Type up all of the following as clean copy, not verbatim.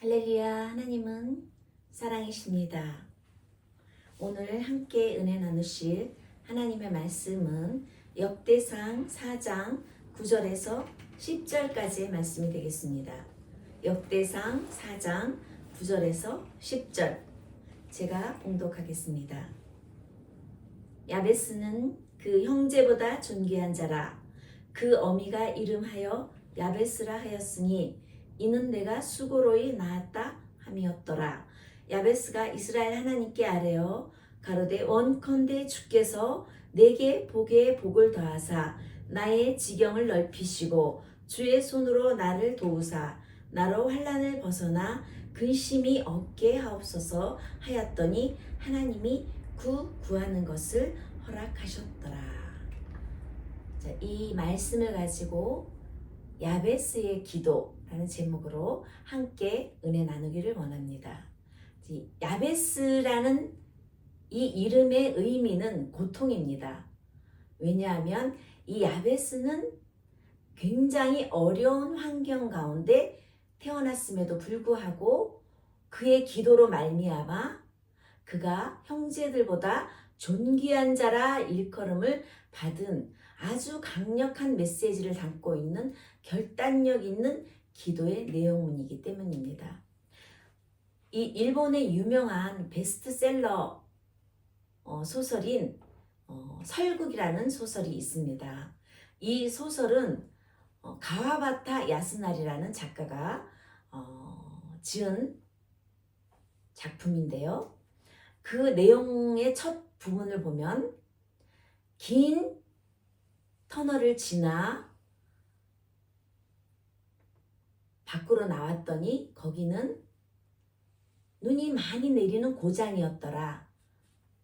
할렐루야, 하나님은 사랑이십니다. 오늘 함께 은혜 나누실 하나님의 말씀은 역대상 4장 9절에서 10절까지의 말씀이 되겠습니다. 역대상 4장 9절에서 10절 제가 봉독하겠습니다. 야베스는 그 형제보다 존귀한 자라. 그 어미가 이름하여 야베스라 하였으니 이는 내가 수고로이 낳았다 함이었더라. 야베스가 이스라엘 하나님께 아뢰어 가로되 원컨대 주께서 내게 복에 복을 더하사 나의 지경을 넓히시고 주의 손으로 나를 도우사 나로 환난을 벗어나 근심이 없게 하옵소서 하였더니 하나님이 구하는 것을 허락하셨더라. 자, 이 말씀을 가지고 야베스의 기도라는 제목으로 함께 은혜 나누기를 원합니다. 야베스라는 이 이름의 의미는 고통입니다. 왜냐하면 이 야베스는 굉장히 어려운 환경 가운데 태어났음에도 불구하고 그의 기도로 말미암아 그가 형제들보다 존귀한 자라 일컬음을 받은 아주 강력한 메시지를 담고 있는 결단력 있는 기도의 내용문이기 때문입니다. 이 일본의 유명한 베스트셀러 소설인 설국이라는 소설이 있습니다. 이 소설은 가와바타 야스나리라는 작가가 지은 작품인데요. 그 내용의 첫 부분을 보면 긴 터널을 지나 밖으로 나왔더니 거기는 눈이 많이 내리는 고장이었더라.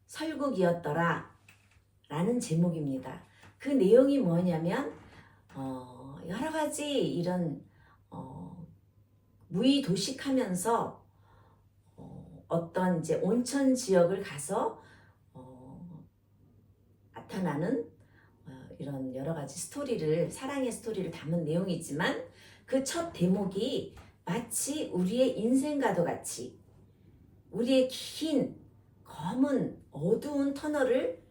설국이었더라. 라는 제목입니다. 그 내용이 뭐냐면 여러 가지 이런 무의도식하면서 어떤 이제 온천 지역을 가서 나타나는 이런 여러 가지 스토리를, 사랑의 스토리를 담은 내용이지만 그 첫 대목이 마치 우리의 인생과도 같이 우리의 긴 검은 어두운 터널을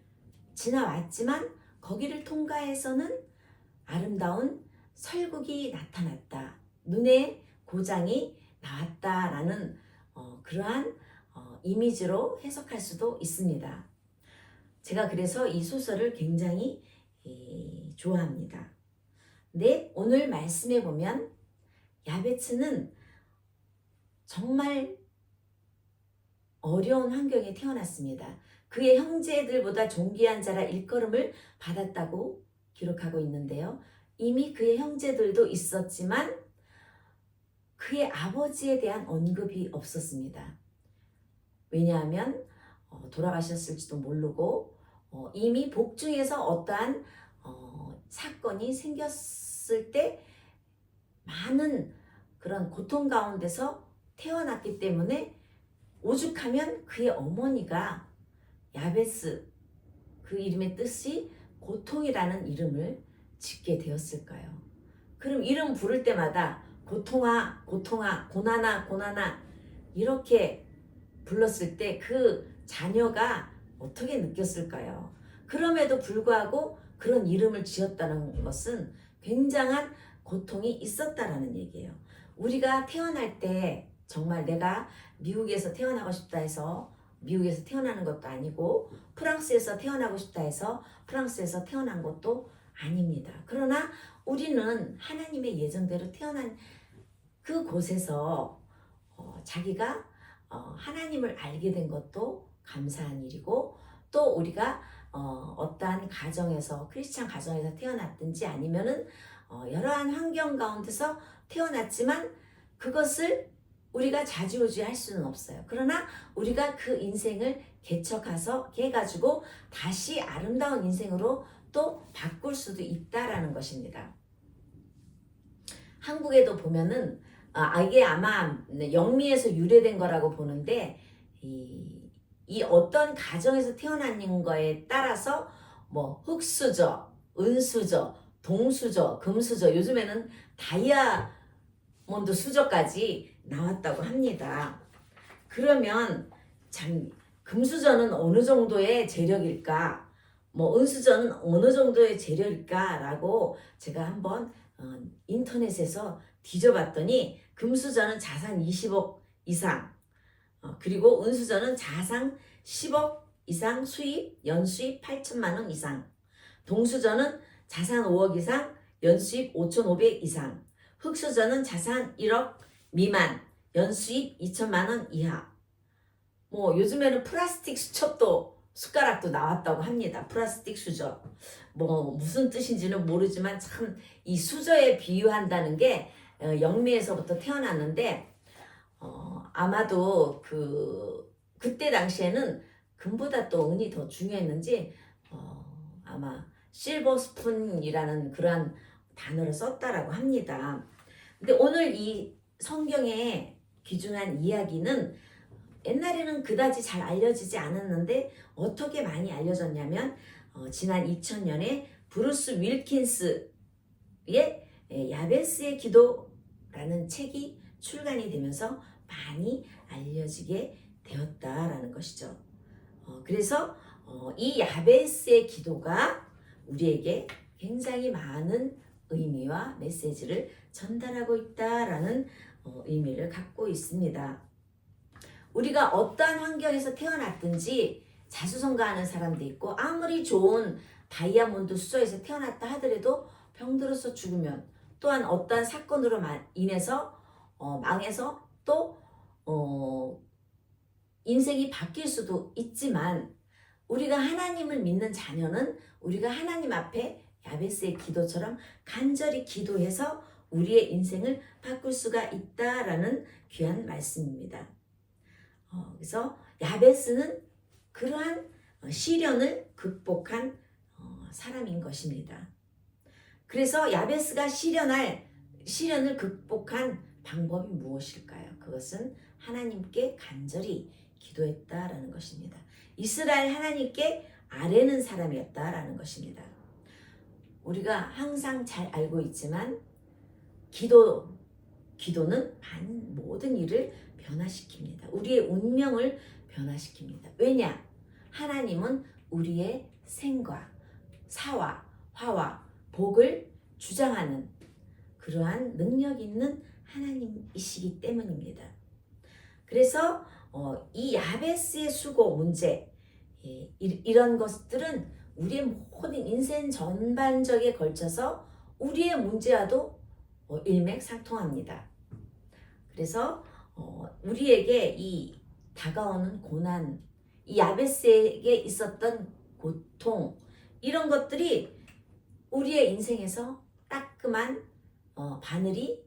지나왔지만 거기를 통과해서는 아름다운 설국이 나타났다. 눈에 고장이 나왔다라는 그러한 이미지로 해석할 수도 있습니다. 제가 그래서 이 소설을 굉장히 좋아합니다. 근데 오늘 말씀에 보면 야베스는 정말 어려운 환경에 태어났습니다. 그의 형제들보다 존귀한 자라 일컬음을 받았다고 기록하고 있는데요. 이미 그의 형제들도 있었지만 그의 아버지에 대한 언급이 없었습니다. 왜냐하면 돌아가셨을지도 모르고 이미 복중에서 어떠한 사건이 생겼을 때 많은 그런 고통 가운데서 태어났기 때문에 오죽하면 그의 어머니가 야베스, 그 이름의 뜻이 고통이라는 이름을 짓게 되었을까요? 그럼 이름 부를 때마다 고통아, 고통아, 고난아, 고난아 이렇게 불렀을 때 그 자녀가 어떻게 느꼈을까요? 그럼에도 불구하고 그런 이름을 지었다는 것은 굉장한 고통이 있었다라는 얘기예요. 우리가 태어날 때 정말 내가 미국에서 태어나고 싶다 해서 미국에서 태어나는 것도 아니고 프랑스에서 태어나고 싶다 해서 프랑스에서 태어난 것도 아닙니다. 그러나 우리는 하나님의 예정대로 태어난 그곳에서 자기가 하나님을 알게 된 것도 감사한 일이고 또 우리가 어떠한 가정에서 크리스찬 가정에서 태어났든지 아니면은 여러한 환경 가운데서 태어났지만 그것을 우리가 좌지우지할 수는 없어요. 그러나 우리가 그 인생을 개척해가지고 다시 아름다운 인생으로 또 바꿀 수도 있다라는 것입니다. 한국에도 보면은 이게 아마 영미에서 유래된 거라고 보는데 이 어떤 가정에서 태어난 거에 따라서 뭐 흙수저, 은수저, 동수저, 금수저, 요즘에는 다이아몬드 수저까지 나왔다고 합니다. 그러면 참 금수저는 어느 정도의 재력일까? 뭐 은수저는 어느 정도의 재력일까라고 제가 한번 인터넷에서 뒤져봤더니 금수저는 자산 20억 이상, 그리고 은수저는 자산 10억 이상 수입, 연수입 8천만 원 이상, 동수저는 자산 5억 이상, 연수입 5,500 이상, 흑수저는 자산 1억 미만, 연수입 2천만 원 이하. 뭐 요즘에는 플라스틱 수첩도 숟가락도 나왔다고 합니다. 플라스틱 수저. 뭐 무슨 뜻인지는 모르지만 참 이 수저에 비유한다는 게 영미에서부터 태어났는데 아마도 그때 당시에는 금보다 또 은이 더 중요했는지 아마 실버 스푼이라는 그러한 단어를 썼다라고 합니다. 근데 오늘 이 성경에 귀중한 이야기는 옛날에는 그다지 잘 알려지지 않았는데 어떻게 많이 알려졌냐면 지난 2000년에 브루스 윌킨스의 야베스의 기도라는 책이 출간이 되면서 많이 알려지게 되었다라는 것이죠. 그래서 이 야베스의 기도가 우리에게 굉장히 많은 의미와 메시지를 전달하고 있다라는 의미를 갖고 있습니다. 우리가 어떠한 환경에서 태어났든지 자수성가하는 사람도 있고 아무리 좋은 다이아몬드 수저에서 태어났다 하더라도 병들어서 죽으면 또한 어떠한 사건으로 인해서 망해서 또 인생이 바뀔 수도 있지만 우리가 하나님을 믿는 자녀는 우리가 하나님 앞에 야베스의 기도처럼 간절히 기도해서 우리의 인생을 바꿀 수가 있다라는 귀한 말씀입니다. 그래서 야베스는 그러한 시련을 극복한 사람인 것입니다. 그래서 야베스가 시련을 극복한 방법이 무엇일까요? 그것은 하나님께 간절히 기도했다라는 것입니다. 이스라엘 하나님께 아뢰는 사람이었다라는 것입니다. 우리가 항상 잘 알고 있지만 기도는 모든 일을 변화시킵니다. 우리의 운명을 변화시킵니다. 왜냐? 하나님은 우리의 생과 사와 화와 복을 주장하는 그러한 능력 있는 하나님이시기 때문입니다. 그래서 이 야베스의 수고 문제 이런 것들은 우리의 모든 인생 전반적에 걸쳐서 우리의 문제와도 일맥상통합니다. 그래서 우리에게 이 다가오는 고난, 이 야베스에게 있었던 고통 이런 것들이 우리의 인생에서 따끔한 바늘이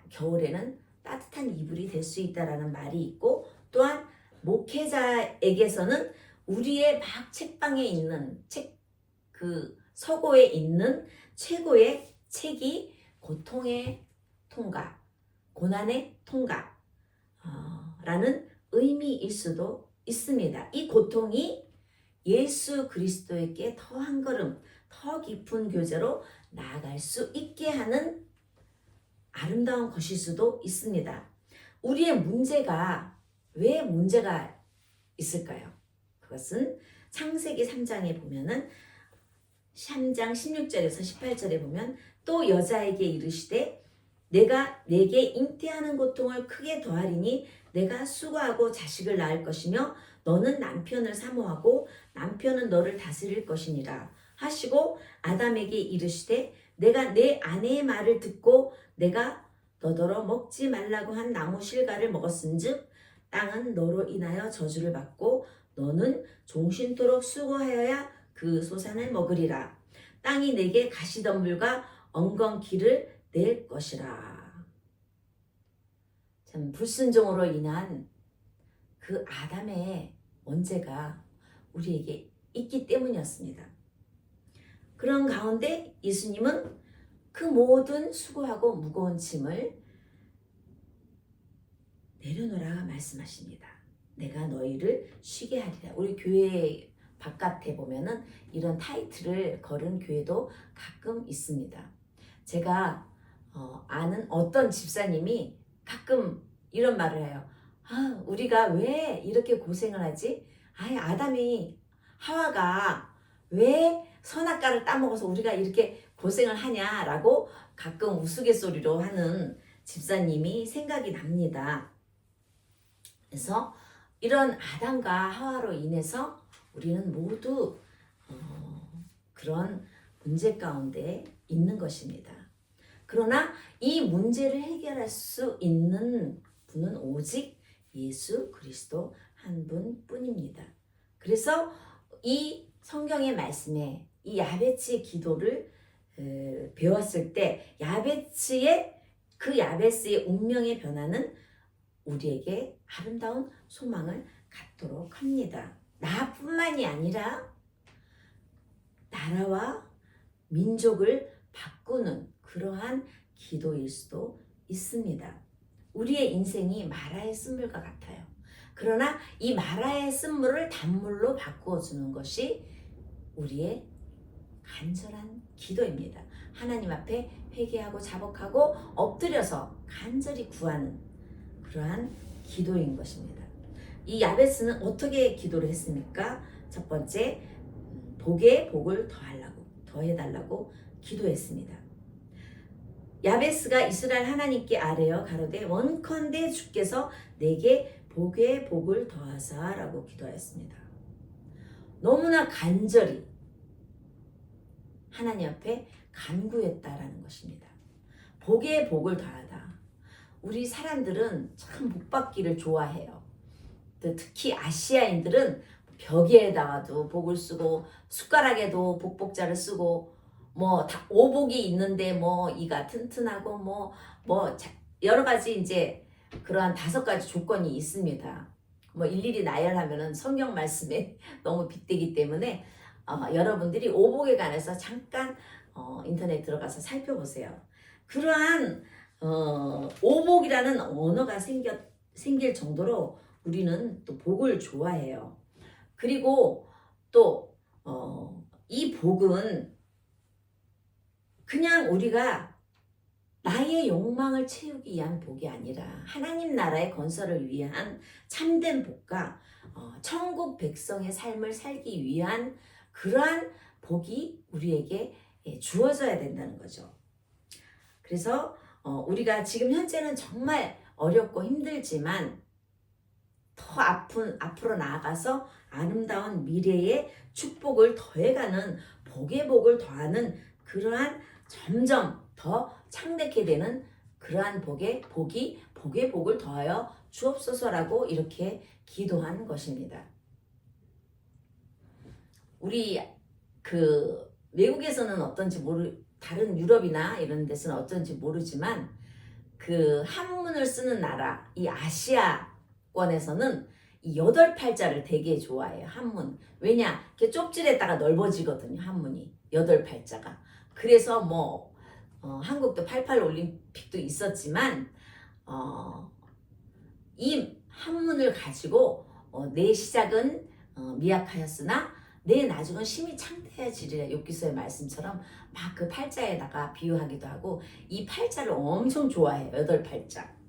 겨울에는 따뜻한 이불이 될 수 있다라는 말이 있고 또한 목회자에게서는 우리의 막 책방에 있는 서고에 있는 최고의 책이 고통의 통과, 고난의 통과 라는 의미일 수도 있습니다. 이 고통이 예수 그리스도에게 더 한 걸음 더 깊은 교제로 나아갈 수 있게 하는 아름다운 것일 수도 있습니다. 우리의 문제가 왜 문제가 있을까요? 그것은 창세기 3장에 보면은 3장 16절에서 18절에 보면 또 여자에게 이르시되 내가 내게 잉태하는 고통을 크게 더하리니 내가 수고하고 자식을 낳을 것이며 너는 남편을 사모하고 남편은 너를 다스릴 것이니라 하시고 아담에게 이르시되 내가 내 아내의 말을 듣고 내가 너더러 먹지 말라고 한 나무 실과를 먹었은즉 땅은 너로 인하여 저주를 받고 너는 종신토록 수고하여야 그 소산을 먹으리라. 땅이 내게 가시덤불과 엉겅퀴를 낼 것이라. 참 불순종으로 인한 그 아담의 원죄가 우리에게 있기 때문이었습니다. 그런 가운데 예수님은 그 모든 수고하고 무거운 짐을 내려놓으라 말씀하십니다. 내가 너희를 쉬게 하리라. 우리 교회 바깥에 보면은 이런 타이틀을 걸은 교회도 가끔 있습니다. 제가 아는 어떤 집사님이 가끔 이런 말을 해요. 우리가 왜 이렇게 고생을 하지? 하와가 왜 선악과를 따먹어서 우리가 이렇게 고생을 하냐라고 가끔 우스갯소리로 하는 집사님이 생각이 납니다. 그래서 이런 아담과 하와로 인해서 우리는 모두 그런 문제 가운데 있는 것입니다. 그러나 이 문제를 해결할 수 있는 분은 오직 예수 그리스도 한 분뿐입니다. 그래서 이 성경의 말씀에 이 야베츠의 기도를 배웠을 때 야베스의 운명의 변화는 우리에게 아름다운 소망을 갖도록 합니다. 나뿐만이 아니라 나라와 민족을 바꾸는 그러한 기도일 수도 있습니다. 우리의 인생이 마라의 쓴물과 같아요. 그러나 이 마라의 쓴물을 단물로 바꾸어주는 것이 우리의 간절한 기도입니다. 하나님 앞에 회개하고 자복하고 엎드려서 간절히 구하는 그러한 기도인 것입니다. 이 야베스는 어떻게 기도를 했습니까? 첫 번째, 복에 복을 더해달라고 기도했습니다. 야베스가 이스라엘 하나님께 아뢰어 가로되 원컨대 주께서 내게 복에 복을 더하사라고 기도하였습니다. 너무나 간절히 하나님 앞에 간구했다라는 것입니다. 복에 복을 더하다. 우리 사람들은 참 복 받기를 좋아해요. 특히 아시아인들은 벽에다가도 복을 쓰고 숟가락에도 복복자를 쓰고 다 오복이 있는데 이가 튼튼하고 여러 가지 이제 그러한 5가지 조건이 있습니다. 일일이 나열하면은 성경 말씀에 너무 빗대기 때문에 여러분들이 오복에 관해서 잠깐 인터넷 들어가서 살펴보세요. 그러한 오복이라는 언어가 생길 정도로 우리는 또 복을 좋아해요. 그리고 또 이 복은 그냥 우리가 나의 욕망을 채우기 위한 복이 아니라 하나님 나라의 건설을 위한 참된 복과 천국 백성의 삶을 살기 위한 그러한 복이 우리에게 주어져야 된다는 거죠. 그래서 우리가 지금 현재는 정말 어렵고 힘들지만 더 앞으로 나아가서 아름다운 미래의 축복을 더해가는 복의 복을 더하는 그러한 점점 더 창대케 되는 그러한 복의 복을 더하여 주옵소서라고 이렇게 기도한 것입니다. 우리 외국에서는 어떤지 다른 유럽이나 이런 데서는 어떤지 모르지만 그 한문을 쓰는 나라, 이 아시아권에서는 이 8팔자를 되게 좋아해요. 한문. 왜냐? 이렇게 좁질했다가 넓어지거든요. 한문이. 8팔자가. 그래서 한국도 88 올림픽도 있었지만 이 한문을 가지고 내 시작은 미약하였으나 내 나중은 심히 창대해지리라. 욥기서의 말씀처럼 막 그 팔자에다가 비유하기도 하고 이 팔자를 엄청 좋아해요. 8팔자.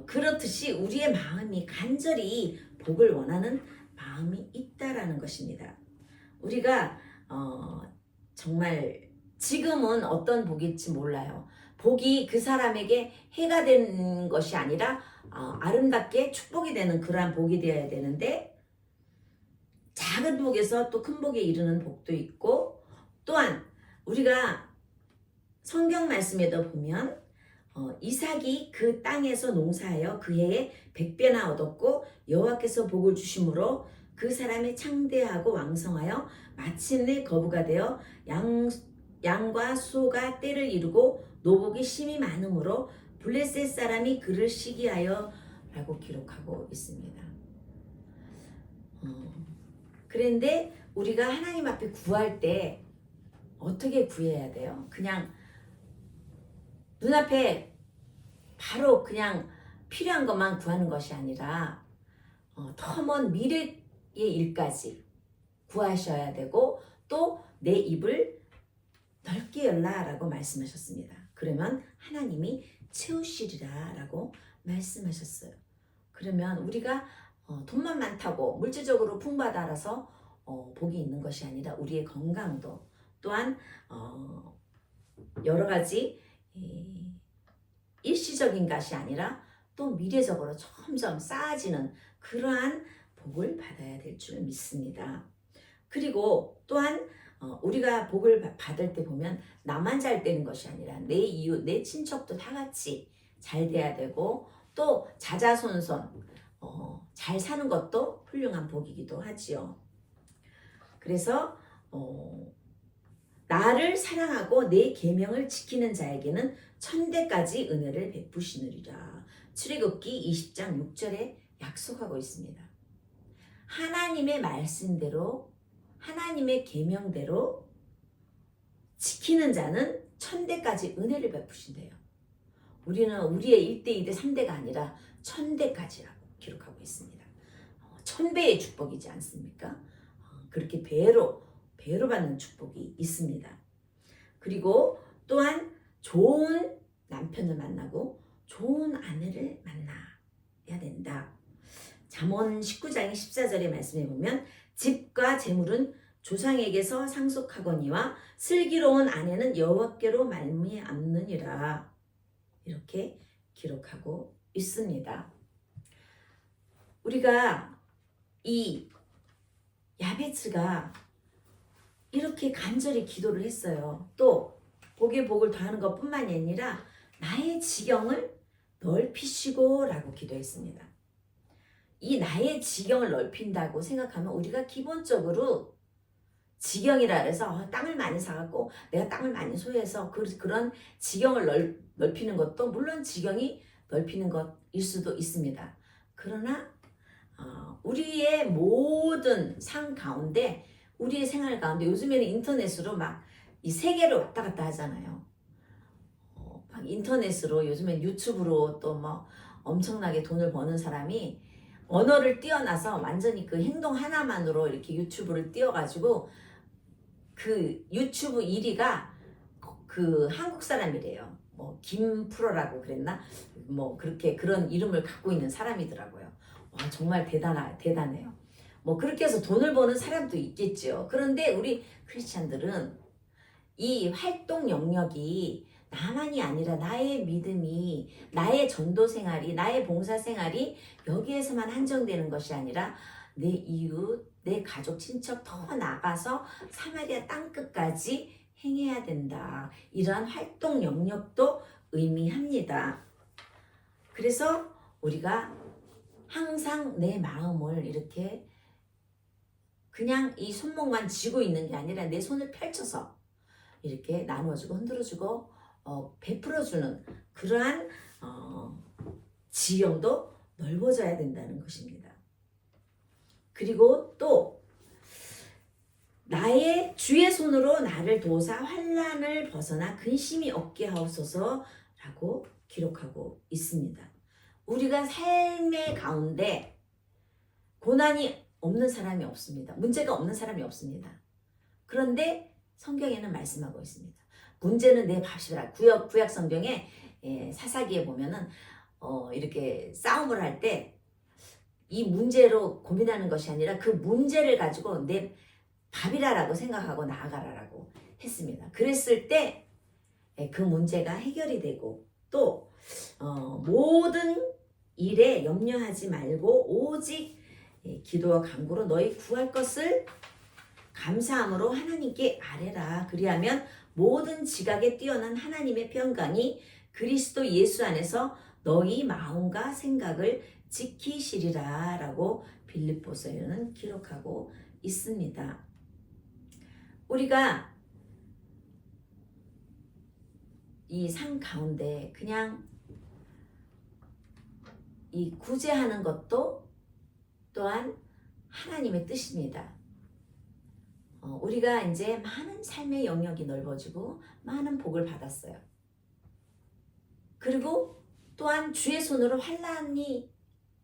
그렇듯이 우리의 마음이 간절히 복을 원하는 마음이 있다라는 것입니다. 우리가 정말 지금은 어떤 복일지 몰라요. 복이 그 사람에게 해가 되는 것이 아니라 아름답게 축복이 되는 그러한 복이 되어야 되는데 작은 복에서 또 큰 복에 이르는 복도 있고 또한 우리가 성경 말씀에도 보면 이삭이 그 땅에서 농사하여 그 해에 100배나 얻었고 여호와께서 복을 주심으로 그 사람이 창대하고 왕성하여 마침내 거부가 되어 양과 소가 때를 이루고 노복이 심히 많으므로 블레셋 사람이 그를 시기하여 라고 기록하고 있습니다. 그런데 우리가 하나님 앞에 구할 때 어떻게 구해야 돼요? 그냥 눈앞에 바로 그냥 필요한 것만 구하는 것이 아니라 더 먼 미래의 일까지 구하셔야 되고 또 내 입을 넓게 열라라고 말씀하셨습니다. 그러면 하나님이 채우시리라라고 말씀하셨어요. 그러면 우리가 돈만 많다고 물질적으로 풍부하다라서 복이 있는 것이 아니라 우리의 건강도 또한 여러 가지 일시적인 것이 아니라 또 미래적으로 점점 쌓아지는 그러한 복을 받아야 될 줄 믿습니다. 그리고 또한 우리가 복을 받을 때 보면 나만 잘 되는 것이 아니라 내 이웃, 내 친척도 다 같이 잘 돼야 되고 또 자자손손 잘 사는 것도 훌륭한 복이기도 하지요. 그래서 나를 사랑하고 내 계명을 지키는 자에게는 천대까지 은혜를 베푸시느리라. 출애굽기 20장 6절에 약속하고 있습니다. 하나님의 말씀대로 하나님의 계명대로 지키는 자는 천대까지 은혜를 베푸신대요. 우리는 우리의 1대, 2대, 3대가 아니라 천대까지라고 기록하고 있습니다. 천배의 축복이지 않습니까? 그렇게 배로 받는 축복이 있습니다. 그리고 또한 좋은 남편을 만나고 좋은 아내를 만나야 된다. 잠언 19장 14절의 말씀에 보면 집과 재물은 조상에게서 상속하거니와 슬기로운 아내는 여호와께로 말미암느니라. 이렇게 기록하고 있습니다. 우리가 이 야베츠가 이렇게 간절히 기도를 했어요. 또 복에 복을 더하는 것뿐만이 아니라 나의 지경을 넓히시고 라고 기도했습니다. 이 나의 지경을 넓힌다고 생각하면 우리가 기본적으로 지경이라 해서 땅을 많이 사갖고 내가 땅을 많이 소유해서 그런 지경을 넓히는 것도 물론 지경이 넓히는 것일 수도 있습니다. 그러나 우리의 모든 삶 가운데 우리의 생활 가운데 요즘에는 인터넷으로 막 이 세계를 왔다 갔다 하잖아요. 막 인터넷으로 요즘엔 유튜브로 또 뭐 엄청나게 돈을 버는 사람이 언어를 뛰어나서 완전히 그 행동 하나만으로 이렇게 유튜브를 띄워가지고 그 유튜브 1위가 그 한국 사람이래요. 뭐 김프로라고 그랬나? 뭐 그렇게 그런 이름을 갖고 있는 사람이더라고요. 와 정말 대단해요. 뭐 그렇게 해서 돈을 버는 사람도 있겠죠. 그런데 우리 크리스찬들은 이 활동 영역이 나만이 아니라 나의 믿음이 나의 전도 생활이 나의 봉사 생활이 여기에서만 한정되는 것이 아니라 내 이웃 내 가족 친척 더 나가서 사마리아 땅끝까지 행해야 된다. 이러한 활동 영역도 의미합니다. 그래서 우리가 항상 내 마음을 이렇게 그냥 이 손목만 쥐고 있는 게 아니라 내 손을 펼쳐서 이렇게 나눠주고 흔들어주고 베풀어주는 그러한 지형도 넓어져야 된다는 것입니다. 그리고 또 나의 주의 손으로 나를 도우사 환난을 벗어나 근심이 없게 하옵소서라고 기록하고 있습니다. 우리가 삶의 가운데 고난이 없는 사람이 없습니다. 문제가 없는 사람이 없습니다. 그런데 성경에는 말씀하고 있습니다. 문제는 내 값이라. 구약 성경에 사사기에 보면은 이렇게 싸움을 할 때 이 문제로 고민하는 것이 아니라 그 문제를 가지고 내 밥이라고 생각하고 나아가라라고 했습니다. 그랬을 때 그 문제가 해결이 되고 또 모든 일에 염려하지 말고 오직 기도와 간구로 너희 구할 것을 감사함으로 하나님께 아뢰라. 그리하면 모든 지각에 뛰어난 하나님의 평강이 그리스도 예수 안에서 너희 마음과 생각을 지키시리라 라고 빌립보서에는 기록하고 있습니다. 우리가 이 삶 가운데 그냥 이 구제하는 것도 또한 하나님의 뜻입니다. 우리가 이제 많은 삶의 영역이 넓어지고 많은 복을 받았어요. 그리고 또한 주의 손으로 환난이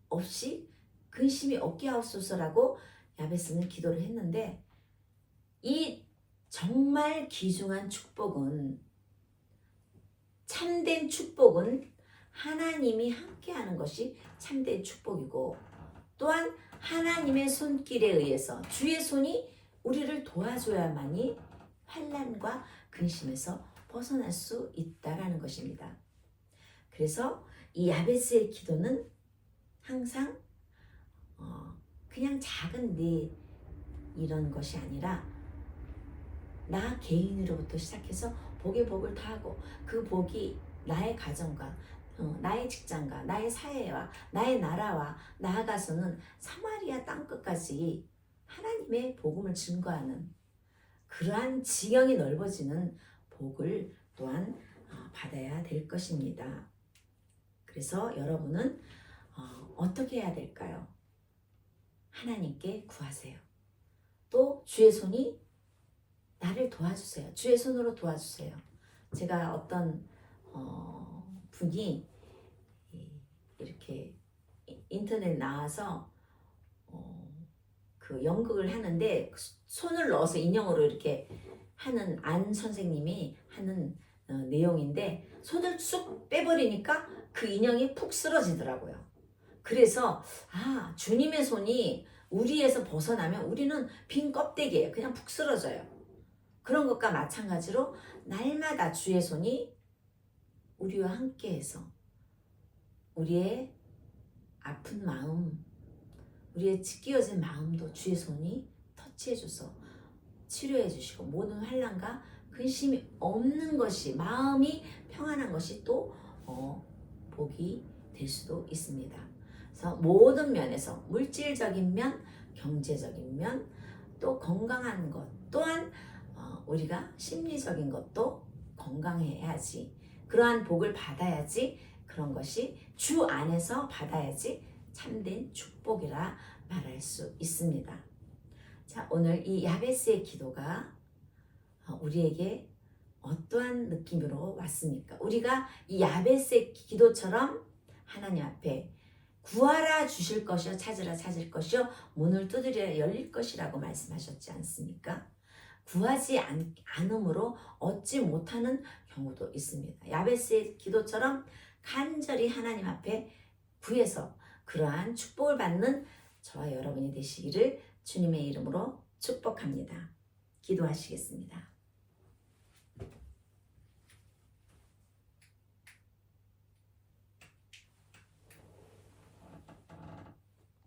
없이 근심이 없게 하옵소서라고 야베스는 기도를 했는데 이 정말 귀중한 축복은 참된 축복은 하나님이 함께하는 것이 참된 축복이고, 또한 하나님의 손길에 의해서 주의 손이 우리를 도와줘야만이 환난과 근심에서 벗어날 수 있다라는 것입니다. 그래서 이 야베스의 기도는 항상 그냥 작은 내 이런 것이 아니라 나 개인으로부터 시작해서 복의 복을 더하고, 그 복이 나의 가정과 나의 직장과 나의 사회와 나의 나라와 나아가서는 사마리아 땅끝까지 하나님의 복음을 증거하는 그러한 지경이 넓어지는 복을 또한 받아야 될 것입니다. 그래서 여러분은 어떻게 해야 될까요? 하나님께 구하세요. 또 주의 손이 나를 도와주세요. 주의 손으로 도와주세요. 제가 어떤 분이 이렇게 인터넷 나와서 그 연극을 하는데 손을 넣어서 인형으로 이렇게 하는 안 선생님이 하는 내용인데, 손을 쑥 빼버리니까 그 인형이 푹 쓰러지더라고요. 그래서 주님의 손이 우리에서 벗어나면 우리는 빈 껍데기예요. 그냥 푹 쓰러져요. 그런 것과 마찬가지로 날마다 주의 손이 우리와 함께해서 우리의 아픈 마음, 우리의 찢겨진 마음도 주의 손이 터치해줘서 치료해 주시고, 모든 환난과 근심이 없는 것이, 마음이 평안한 것이 또 복이 될 수도 있습니다. 그래서 모든 면에서 물질적인 면, 경제적인 면, 또 건강한 것, 또한 우리가 심리적인 것도 건강해야지, 그러한 복을 받아야지, 그런 것이 주 안에서 받아야지 참된 축복이라 말할 수 있습니다. 자, 오늘 이 야베스의 기도가 우리에게 어떠한 느낌으로 왔습니까? 우리가 이 야베스의 기도처럼 하나님 앞에 구하라 주실 것이요, 찾으라 찾을 것이요, 문을 두드려야 열릴 것이라고 말씀하셨지 않습니까? 구하지 않음으로 얻지 못하는 경우도 있습니다. 야베스의 기도처럼 간절히 하나님 앞에 구해서 그러한 축복을 받는 저와 여러분이 되시기를 주님의 이름으로 축복합니다. 기도하시겠습니다.